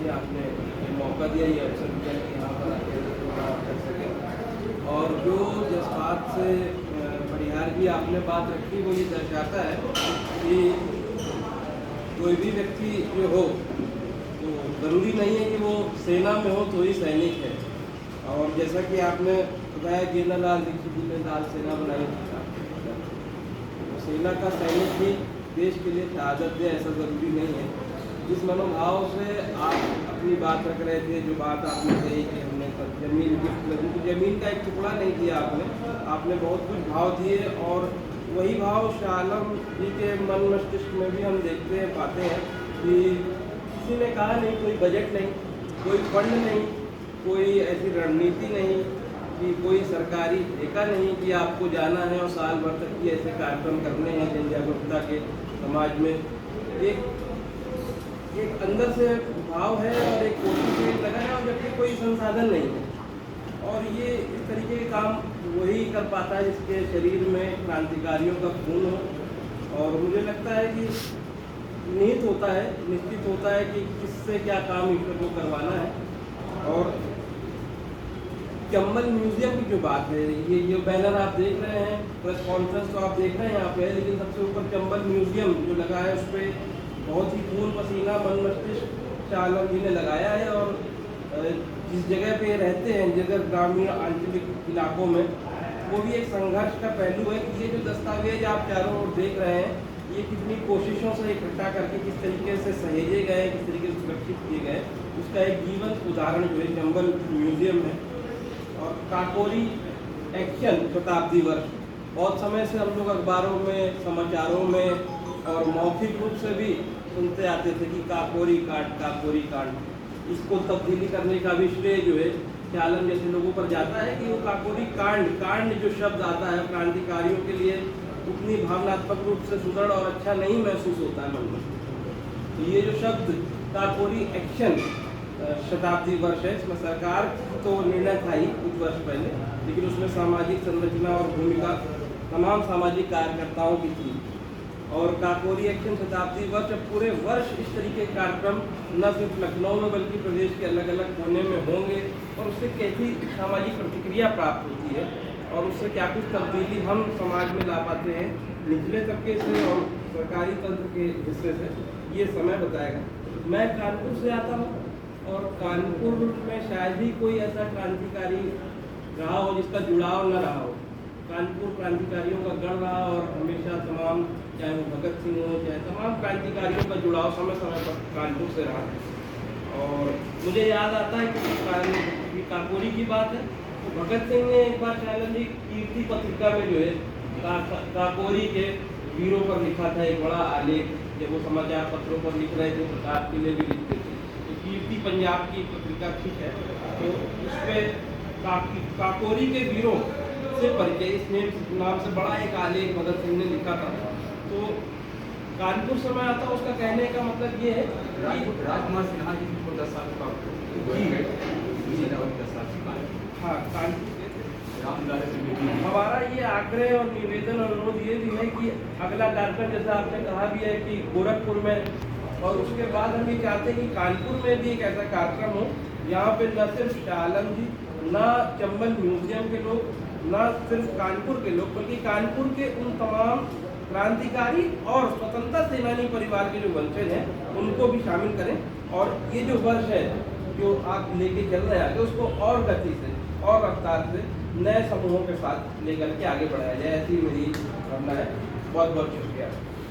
जी, आपने ये मौका दिया, ये अवसर दिया कि यहाँ पर आके बात कर सकें। और जो जिस बात से परिहार की आपने बात रखी, वो ये दर्शाता है कि कोई भी व्यक्ति जो हो, तो ज़रूरी नहीं है कि वो सेना में हो तो ही सैनिक है। और जैसा कि आपने बताया, गेंदालाल दीक्षित जी ने लाल सेना बनाई थी, तो सेना का सैनिक ही देश के लिए शहादत दे, ऐसा ज़रूरी नहीं है। जिस मनोभाव से आप अपनी बात रख रहे थे, जो बात आपने कही कि हमने ज़मीन गिफ्ट कर दी, तो ज़मीन का एक टुकड़ा नहीं दिया आपने बहुत कुछ भाव दिए। और वही भाव शाह आलम जी के मन मस्तिष्क में भी हम देखते हैं, पाते हैं कि किसी ने कहा नहीं, कोई बजट नहीं, कोई फंड नहीं, कोई ऐसी रणनीति नहीं, कि कोई सरकारी ठेका नहीं कि आपको जाना है और साल भर तक की ऐसे कार्यक्रम करने हैं जन जागरूकता के समाज में। एक अंदर से भाव है और एक कोशिश लगा है, और जबकि कोई संसाधन नहीं है। और ये इस तरीके के काम वही कर पाता है जिसके शरीर में क्रांतिकारियों का खून हो। और मुझे लगता है कि निश्चित होता है कि किससे क्या काम ईश्वर को करवाना है। और चंबल म्यूजियम की जो बात है, ये जो बैनर आप देख रहे हैं, प्रेस कॉन्फ्रेंस तो आप देख रहे हैं यहाँ पे, लेकिन सबसे ऊपर चंबल म्यूजियम जो लगा है, उस पर बहुत ही खून पसीना मन मस्तिष्क शाह आलम जी ने लगाया है। और जिस जगह पे रहते हैं, जगह ग्रामीण आंचलिक इलाकों में, वो भी एक संघर्ष का पहलू है कि ये जो दस्तावेज आप चारों ओर देख रहे हैं, ये कितनी कोशिशों से इकट्ठा करके किस तरीके से सहेजे गए, किस तरीके से सुरक्षित किए गए, उसका एक जीवंत उदाहरण जो है चंबल म्यूजियम है। और काकोरी एक्शन शताब्दी वर्ष, बहुत समय से हम लोग अखबारों में, समाचारों में और मौखिक रूप से भी सुनते आते थे कि काकोरी कांड। इसको तब्दीली करने का भी श्रेय जो है शाह आलम जैसे लोगों पर जाता है कि वो काकोरी कांड जो शब्द आता है, क्रांतिकारियों के लिए उतनी भावनात्मक रूप से सुदृढ़ और अच्छा नहीं महसूस होता है मन में। तो ये जो शब्द काकोरी एक्शन शताब्दी वर्ष है, इसमें सरकार तो निर्णय था ही कुछ वर्ष पहले, लेकिन उसमें सामाजिक संरचना और भूमिका तमाम सामाजिक कार्यकर्ताओं की थी। और काकोरी एक्शन शताब्दी वर्ष, पूरे वर्ष इस तरीके के कार्यक्रम न सिर्फ लखनऊ में बल्कि प्रदेश के अलग अलग कोने में होंगे। और उससे कैसी सामाजिक प्रतिक्रिया प्राप्त होती है और उससे क्या कुछ तब्दीली हम समाज में ला पाते हैं, निचले तबके से और सरकारी तंत्र के हिस्से से, ये समय बताएगा। मैं कानपुर से आता हूँ और कानपुर में शायद ही कोई ऐसा क्रांतिकारी रहा हो जिसका जुड़ाव न रहा हो। कानपुर क्रांतिकारियों का गढ़ रहा और हमेशा तमाम, चाहे वो भगत सिंह हो, चाहे तमाम क्रांतिकारियों का जुड़ाव समय समय पर कानपुर से रहा। और मुझे याद आता है कि काकोरी की बात है, तो भगत सिंह ने एक बार शाह आलम जी कीर्ति पत्रिका में जो है काकोरी के वीरों पर लिखा था एक बड़ा आलेख। जब वो समाचार पत्रों पर लिख रहे थे, प्रताप के लिए भी लिखते थे, तो कीर्ति पंजाब की पत्रिका ठीक है, तो उसमें काकोरी के वीरों से परिचय, इस नाम से बड़ा एक आलेख भगत सिंह ने लिखा था। तो कानपुर से मैं आता हूँ, उसका कहने का मतलब ये है कि राजकुमार सिन्हा जी को 10 साल का हाँ, कानपुर हमारा ये आग्रह और निवेदन अनुरोध ये भी है कि अगला कार्यक्रम, जैसा आपने कहा भी है कि गोरखपुर में, और उसके बाद हम ये चाहते हैं कि कानपुर में भी एक ऐसा कार्यक्रम हो यहाँ पे न सिर्फ शाह आलम जी, न चंबल म्यूजियम के लोग, न सिर्फ कानपुर के लोग, बल्कि कानपुर के उन तमाम क्रांतिकारी और स्वतंत्रता सेनानी परिवार के जो वंशज हैं, उनको भी शामिल करें। और ये जो वर्ष है जो आप लेके चल रहे हैं, उसको और गति से और रफ्तार से नए समूहों के साथ लेकर के आगे बढ़ाया जाए, ऐसी मेरी भावना है। बहुत बहुत शुक्रिया।